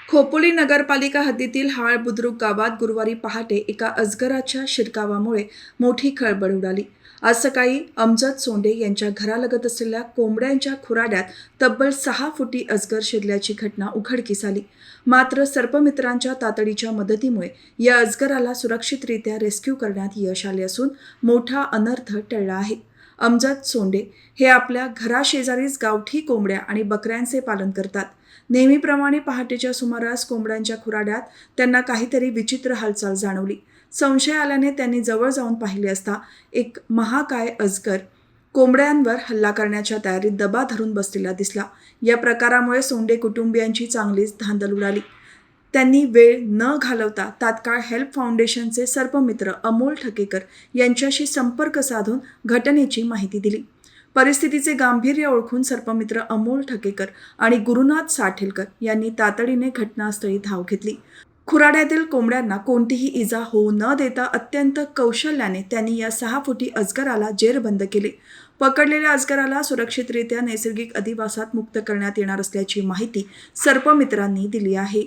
खोपोली नगरपालिका हद्दीतील हाळ बुद्रुक गावात गुरुवारी पहाटे एका अजगराच्या शिरकावामुळे मोठी खळबळ उडाली। आज सकाळी अमजद सोंडे यांच्या घरालगत असलेल्या कोंबड्यांच्या खुराड्यात तब्बल 6 फुटी अजगर शिरल्याची घटना उघडकीस आली। मात्र सर्पमित्रांच्या तातडीच्या मदतीमुळे या अजगराला सुरक्षितरित्या रेस्क्यू करण्यात यश आले असून मोठा अनर्थ टळला आहे। अमजद सोंडे हे आपल्या घराशेजारीच गावठी कोंबड्या आणि बकऱ्यांचे पालन करतात। नेहमीप्रमाणे पहाटेच्या सुमारास कोंबड्यांच्या खुराड्यात त्यांना काहीतरी विचित्र हालचाल जाणवली। संशय आल्याने त्यांनी जवळ जाऊन पाहिले असता एक महाकाय अजगर कोंबड्यांवर हल्ला करण्याच्या तयारीत दबा धरून बसलेला दिसला। या प्रकारामुळे सोंडे कुटुंबियांची चांगलीच धांदल उडाली। त्यांनी वेळ न घालवता तात्काळ हेल्प फाउंडेशनचे सर्पमित्र अमोल ठकेकर यांच्याशी संपर्क साधून घटनेची माहिती दिली। परिस्थितीचे गांभीर्य ओळखून सर्पमित्र अमोल ठकेकर आणि गुरुनाथ साठेलकर यांनी तातडीने घटनास्थळी धाव घेतली। खुराड्यातील कोंबड्यांना कोणतीही इजा होऊ न देता अत्यंत कौशल्याने त्यांनी या 6 फुटी अजगराला जेरबंद केले। पकडलेल्या अजगराला सुरक्षितरित्या नैसर्गिक अधिवासात मुक्त करण्यात येणार असल्याची माहिती सर्पमित्रांनी दिली आहे।